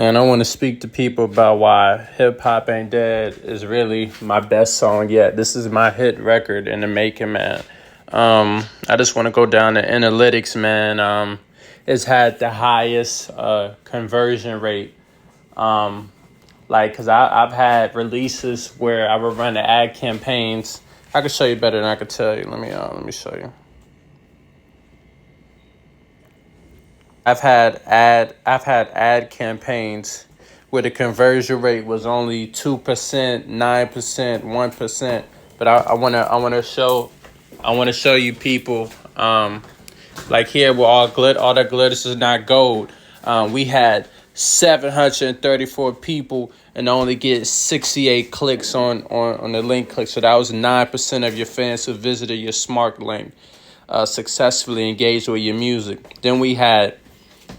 And I want to speak to people about why Hip Hop Ain't Dead is really my best song yet. This is my hit record in the making, man. I just want to go down to analytics, man. It's had the highest conversion rate. Cause I've had releases where I would run the ad campaigns. I could show you better than I could tell you. Let me show you. I've had ad campaigns where the conversion rate was only 2%, 9%, 1%. But I wanna show you people like here with all that glitters is not gold. We had 734 people and only get 68 clicks on the link click. So that was 9% of your fans who visited your smart link successfully engaged with your music. Then we had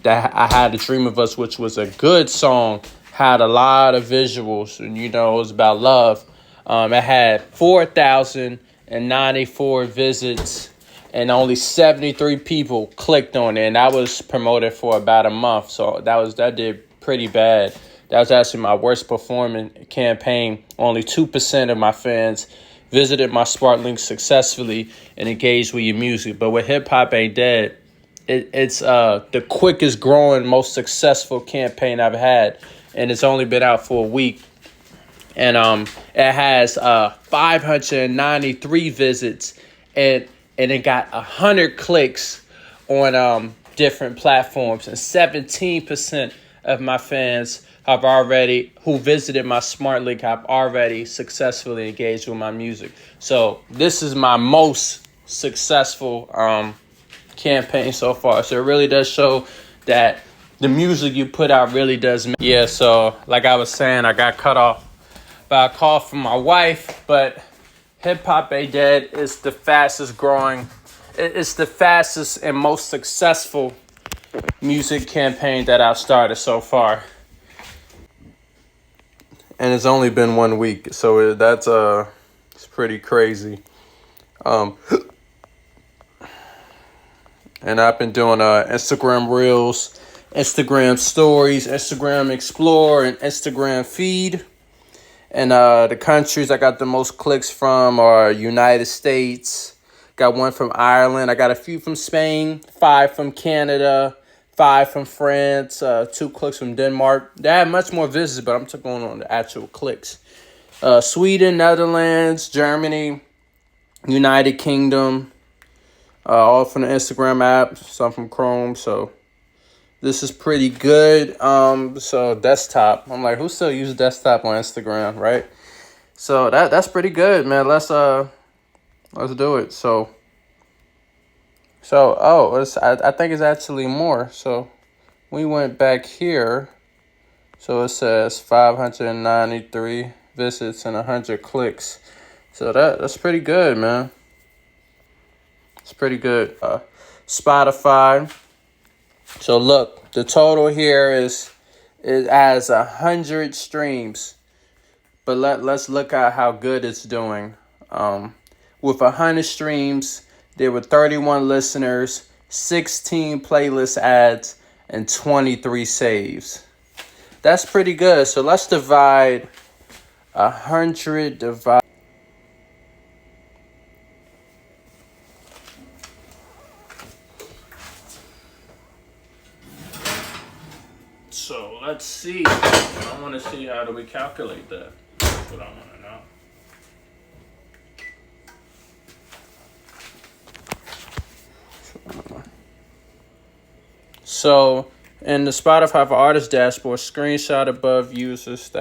that I Had a Dream of Us, which was a good song, had a lot of visuals, and it was about love. It had 4,094 visits, and only 73 people clicked on it, and that was promoted for about a month. So that did pretty bad. That was actually my worst performing campaign. Only 2% of my fans visited my smart link successfully and engaged with your music. But with Hip Hop Ain't Dead, it's the quickest growing, most successful campaign I've had, and it's only been out for a week. And it has 593 visits, and it got 100 clicks on different platforms, and 17% of my fans who visited my smart link have already successfully engaged with my music. So this is my most successful campaign so far. So it really does show that the music you put out really does matter. Yeah, so like I was saying, I got cut off by a call from my wife, but Hip Hop Ain't Dead is the fastest growing, it's the fastest and most successful music campaign that I've started so far. And it's only been 1 week, so that's it's pretty crazy. And I've been doing Instagram Reels, Instagram Stories, Instagram Explore, and Instagram Feed. And the countries I got the most clicks from are United States. Got one from Ireland. I got a few from Spain, 5 from Canada, 5 from France, 2 clicks from Denmark. They had much more visits, but I'm going on the actual clicks. Sweden, Netherlands, Germany, United Kingdom. All from the Instagram app, some from Chrome. So this is pretty good. So desktop. I'm like, who still uses desktop on Instagram, right? So that's pretty good, man. Let's do it. I think it's actually more. So we went back here. So it says 593 visits and 100 clicks. So that's pretty good, man. It's pretty good. Spotify. So look, the total here is it has 100 streams. But let's look at how good it's doing. With 100 streams, there were 31 listeners, 16 playlist ads, and 23 saves. That's pretty good. So let's divide 100 divide. So let's see. I want to see how do we calculate that. That's what I want to know. So in the Spotify for Artists dashboard, screenshot above users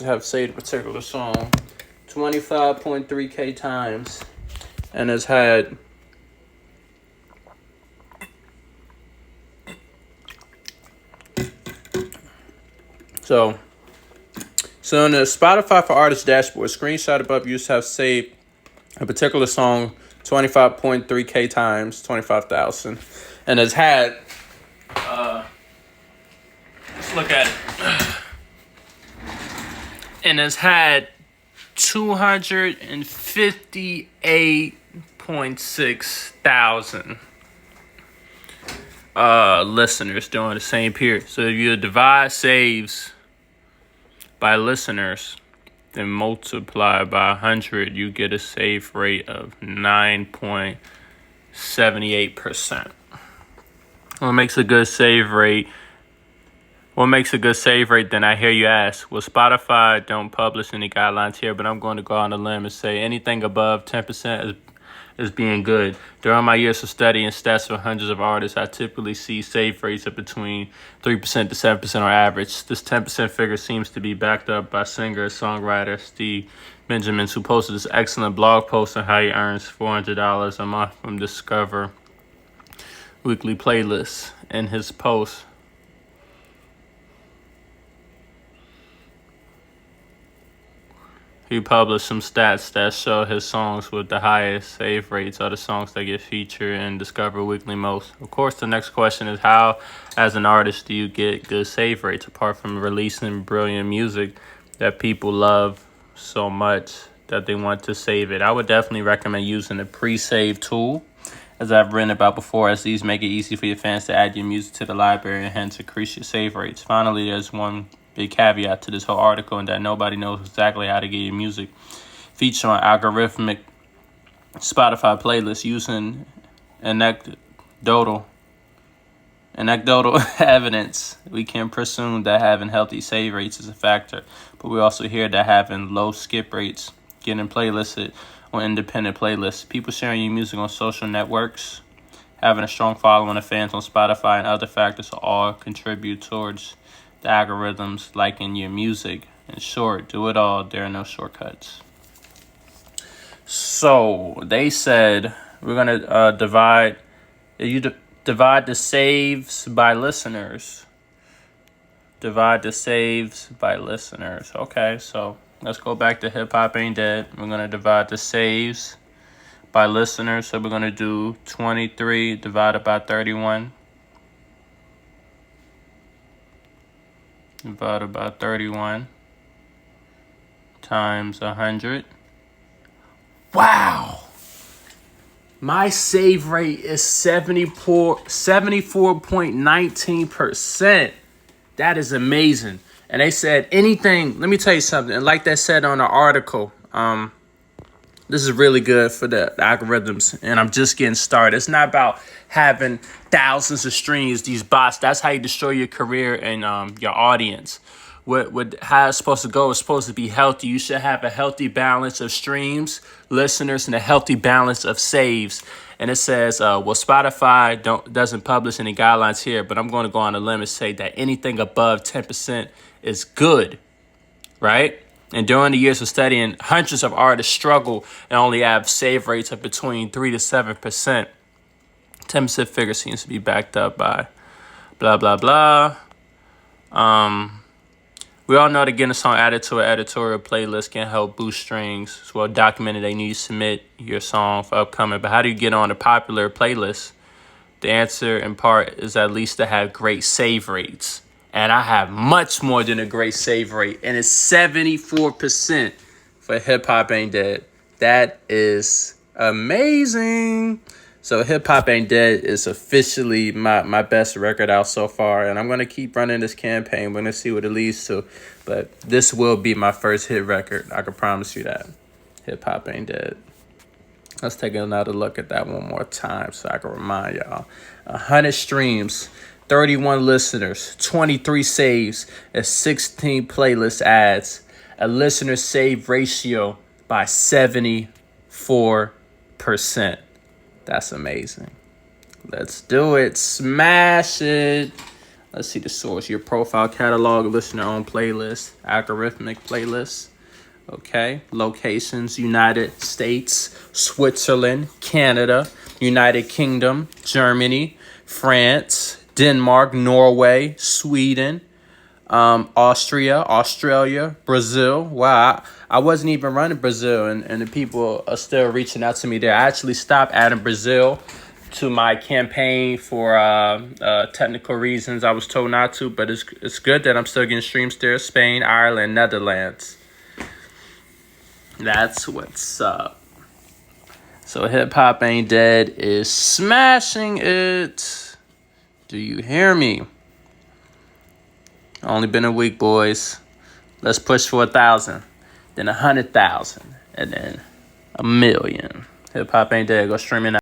have saved a particular song 25.3K times and has had So in the Spotify for Artists dashboard, screenshot above users have saved a particular song 25.3K times, 25,000, and has had, let's look at it, and has had 258.6 thousand listeners during the same period. So if you divide saves by listeners, then multiply by 100, you get a save rate of 9.78%. What makes a good save rate? What makes a good save rate, then I hear you ask? Well, Spotify don't publish any guidelines here, but I'm going to go on a limb and say anything above 10% is being good. During my years of studying stats for hundreds of artists, I typically see save rates of between 3% to 7% on average. This 10% figure seems to be backed up by singer-songwriter Steve Benjamins, who posted this excellent blog post on how he earns $400 a month from Discover weekly playlists. In his post, he published some stats that show his songs with the highest save rates are the songs that get featured in Discover Weekly most. Of course, the next question is how, as an artist, do you get good save rates apart from releasing brilliant music that people love so much that they want to save it? I would definitely recommend using the pre-save tool, as I've written about before, as these make it easy for your fans to add your music to the library and hence increase your save rates. Finally, there's one big caveat to this whole article, and that nobody knows exactly how to get your music featured on algorithmic Spotify playlists using anecdotal evidence. We can presume that having healthy save rates is a factor, but we also hear that having low skip rates, getting playlisted on independent playlists, people sharing your music on social networks, having a strong following of fans on Spotify, and other factors all contribute towards the algorithms liking your music. In short, do it all. There are no shortcuts. So they said we're gonna divide the saves by listeners. Divide the saves by listeners. Okay, so let's go back to Hip Hop Ain't Dead. We're gonna divide the saves by listeners. So we're gonna do 23 divided by 31. Divided by 31 times 100. Wow! My save rate is 74.19%. That is amazing. And they said anything, let me tell you something, and like they said on the article, this is really good for the algorithms, and I'm just getting started. It's not about having thousands of streams, these bots. That's how you destroy your career and your audience. How it's supposed to go is supposed to be healthy. You should have a healthy balance of streams, listeners, and a healthy balance of saves. And it says, well, Spotify doesn't publish any guidelines here, but I'm going to go on a limb and say that anything above 10% is good, right? And during the years of studying, hundreds of artists struggle and only have save rates of between 3 to 7%. 10% figure seems to be backed up by blah, blah, blah. We all know that getting a song added to an editorial playlist can help boost streams. It's well documented they need to submit your song for upcoming. But how do you get on a popular playlist? The answer, in part, is at least to have great save rates. And I have much more than a great save rate. And it's 74% for Hip Hop Ain't Dead. That is amazing. So Hip Hop Ain't Dead is officially my best record out so far. And I'm going to keep running this campaign. We're going to see what it leads to. But this will be my first hit record. I can promise you that. Hip Hop Ain't Dead. Let's take another look at that one more time so I can remind y'all. 100 streams, 31 listeners, 23 saves, and 16 playlist ads. A listener save ratio by 74%. That's amazing. Let's do it. Smash it. Let's see the source. Your profile catalog, listener-owned playlist, algorithmic playlist. Okay. Locations, United States, Switzerland, Canada, United Kingdom, Germany, France, Denmark, Norway, Sweden, Austria, Australia, Brazil. Wow, I wasn't even running Brazil, and the people are still reaching out to me there. I actually stopped adding Brazil to my campaign for technical reasons. I was told not to, but it's good that I'm still getting streams there. Spain, Ireland, Netherlands. That's what's up. So Hip Hop Ain't Dead is smashing it. Do you hear me? Only been a week, boys. Let's push for 1,000, then 100,000, and then 1,000,000. Hip hop ain't dead. Go streaming now.